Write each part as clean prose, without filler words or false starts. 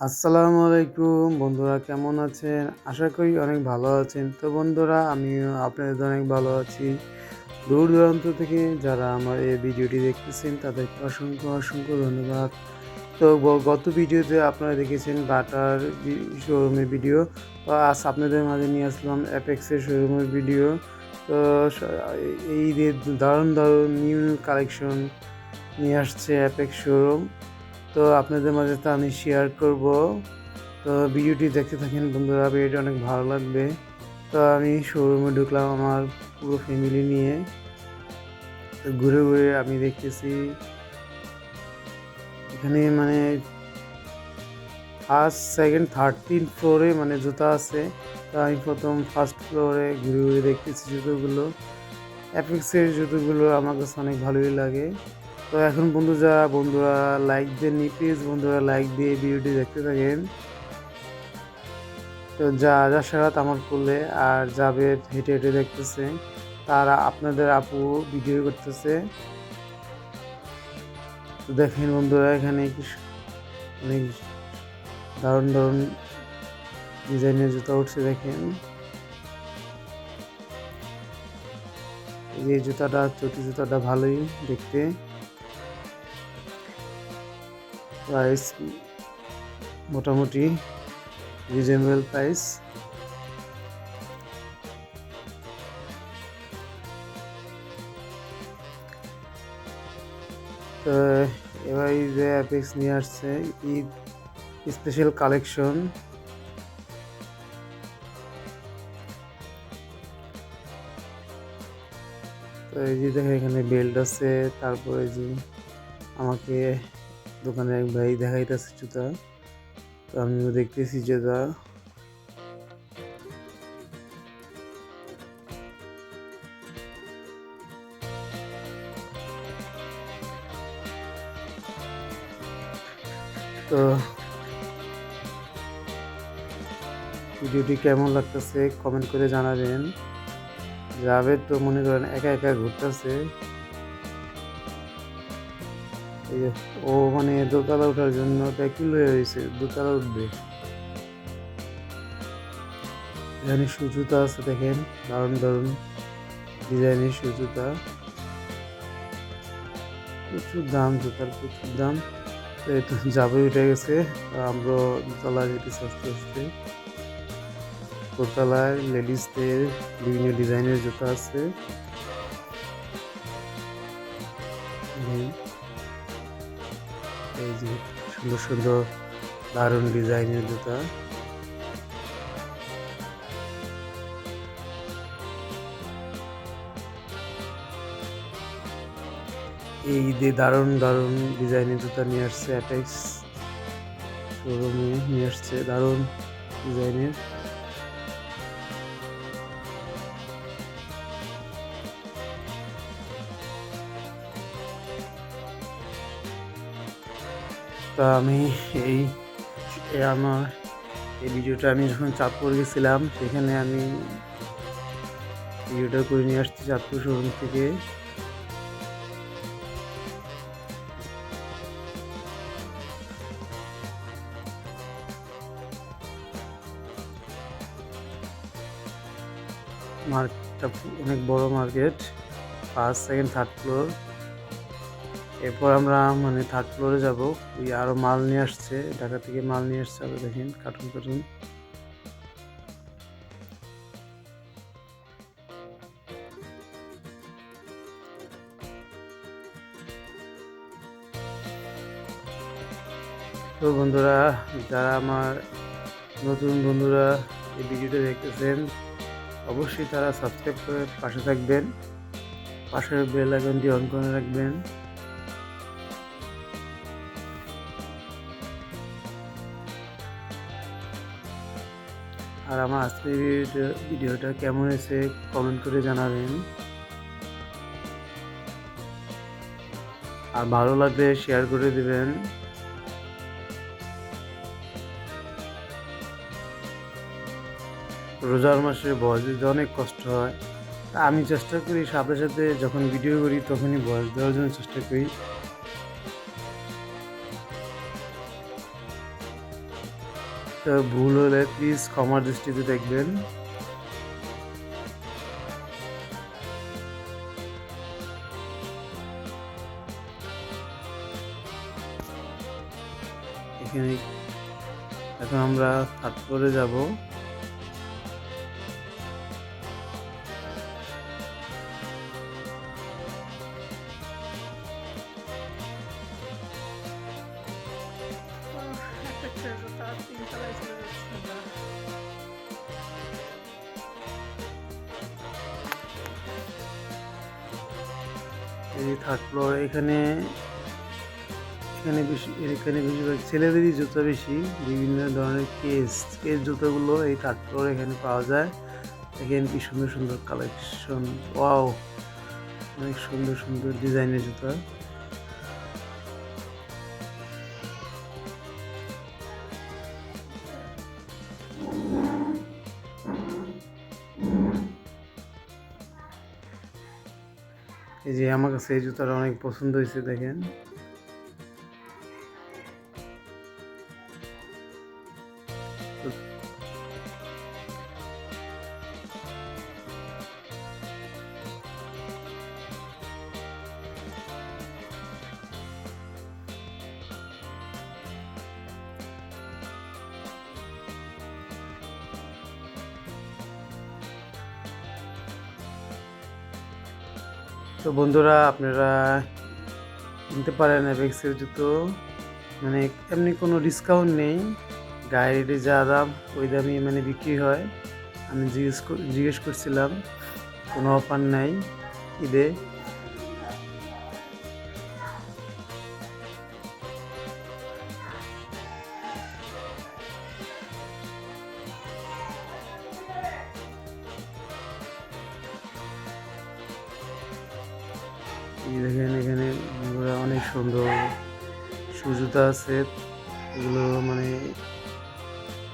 আসসালামু আলাইকুম বন্ধুরা, কেমন আছেন? আশা করি অনেক ভালো আছেন। তো বন্ধুরা, আমিও আপনাদের অনেক ভালো আছি। দূর দূরান্ত থেকে যারা আমার এই ভিডিওটি দেখতেছেন তাদেরকে অসংখ্য ধন্যবাদ। তো গত ভিডিওতে আপনারা দেখেছেন বাটার শোরুমের ভিডিও। তো আজ আপনাদের মাঝে নিয়ে আসলাম অ্যাপেক্সের শোরুমের ভিডিও। তো স এই যে দারুণ নিউ কালেকশন নিয়ে আসছে অ্যাপেক্স শোরুম। তো আপনাদের মাঝে তা আমি শেয়ার করব। তো ভিডিওটি দেখতে থাকেন বন্ধুরা, ভিডিওটি অনেক ভালো লাগবে। তো আমি শোরুমে ঢুকলাম আমার পুরো ফ্যামিলি নিয়ে। তো ঘুরে আমি দেখতেছি এখানে মানে ফার্স্ট, সেকেন্ড, থার্ড 3 ফ্লোরে মানে জুতা আছে। তো আমি প্রথম ফার্স্ট ফ্লোরে ঘুরে দেখতেছি জুতোগুলো। অ্যাপেক্সের জুতোগুলো আমার কাছে অনেক ভালোই লাগে। তো এখন বন্ধুরা লাইক দেননি, প্লিজ বন্ধুরা লাইক দিয়ে ভিডিওটি দেখতে থাকেন। তো যা সারাত আমার করলে আর জাবেদ হেঁটে দেখতেছে, তারা আপনাদের আপু ভিডিও করতেছে। তো দেখেন বন্ধুরা, এখানে অনেক দারুণ ডিজাইনের জুতা উঠছে। দেখেন এই যে চটি জুতাটা ভালোই দেখতে। প্রাইস মোটামুটি রিজনেবল প্রাইস। তো এবার যে অ্যাপেক্স নিয়ে আসছে ঈদ স্পেশাল কালেকশন। তো এই যে দেখেন এখানে বেল্ট আছে। তারপরে যে আমাকে দোকানে এক ভাই দেখাইতেছে জুতা, তো আমিও দেখতেছি জুতা। তো ভিডিওটি কেমন লাগতেছে কমেন্ট করে জানাবেন। জাভেদ তো মনে করেন একা ঘুরতেছে। এই যে ও মানে দোতলা ওঠার জন্য ব্যাকুল হয়ে রয়েছে, দোতলা উঠবে। এখানে সুজুতা আছে, দেখেন দারুণ ডিজাইনের সুজুতা। প্রচুর দাম, জুতার প্রচুর দাম। তো এই তো জাভেদ উঠে গেছে, আমরা দোতলা যেতেছি আস্তে। দোতলায় লেডিসদের বিভিন্ন ডিজাইনের জুতা আছে। এই যে সুন্দর দারুণ ডিজাইনের জুতা। এই ঈদে দারুণ ডিজাইনের জুতা নিয়ে আসছে অ্যাপেক্স শোরুমে, নিয়ে আসছে দারুণ ডিজাইনের। তা আমি এই আমার এই ভিডিওটা আমি যখন চাঁদপুর গেছিলাম সেখানে আমি ভিডিওটা করে নিয়ে আসছি চাঁদপুর শোরুম থেকে। মার্কেটটা অনেক বড় market, first, second, third floor. এরপর আমরা মানে থার্ড ফ্লোরে যাব। ওই আরও মাল নিয়ে আসছে, ঢাকা থেকে মাল নিয়ে আসছে, আরও দেখেন কার্টুন। তো বন্ধুরা, যারা আমার নতুন বন্ধুরা এই ভিডিওটা দেখতেছেন, অবশ্যই তারা সাবস্ক্রাইব করে পাশে থাকবেন, পাশের বেল আইকনটি অন করে রাখবেন। আর আমার আজকের ভিডিওটা কেমন হয়েছে কমেন্ট করে জানাবেন। আর ভালো লাগলে শেয়ার করে দিবেন। রোজার মাসে ভয়েস দিতে অনেক কষ্ট হয়। তা আমি চেষ্টা করি সাথে যখন ভিডিও করি তখনই ভয়েস দেওয়ার জন্য চেষ্টা করি। তো ভুল হলে প্লিজ ক্ষমার দৃষ্টিতে দেখবেন। এখানে এখন আমরা থার্ড ফ্লোরে যাব। এই থার্ড ফ্লোর এখানে বেশিরভাগ ছেলেদেরই জুতো বেশি, বিভিন্ন ধরনের কেস জুতোগুলো এই থার্ড ফ্লোরে এখানে পাওয়া যায়। দেখেন কি সুন্দর সুন্দর কালেকশন, ওয়াও, অনেক সুন্দর সুন্দর ডিজাইনের জুতো। এই যে আমার কাছে এই জুতাটা অনেক পছন্দ হয়েছে, দেখেন। তো বন্ধুরা, আপনারা কিনতে পারেন অ্যাপেক্সের জুতো, মানে এমনি কোনো ডিসকাউন্ট নেই, গায়ে রেটে যা দাম ওই দামই মানে বিক্রি হয়। আমি জিজ্ঞেস করছিলাম, কোনো অফার নাই ঈদে। দেখেন এখানে অনেক সুন্দর জুতা আছে, এগুলো মানে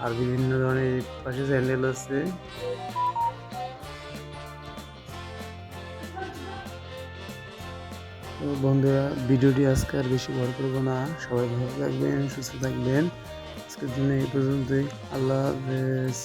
আর বিভিন্ন ধরনের পাশে স্যান্ডেল আছে। তো বন্ধুরা, ভিডিওটি আজকে আর বেশি বড় করবো না, সবাই ভালো থাকবেন, সুস্থ থাকবেন। আজকের জন্য এই পর্যন্তই। আল্লাহ হাফেজ।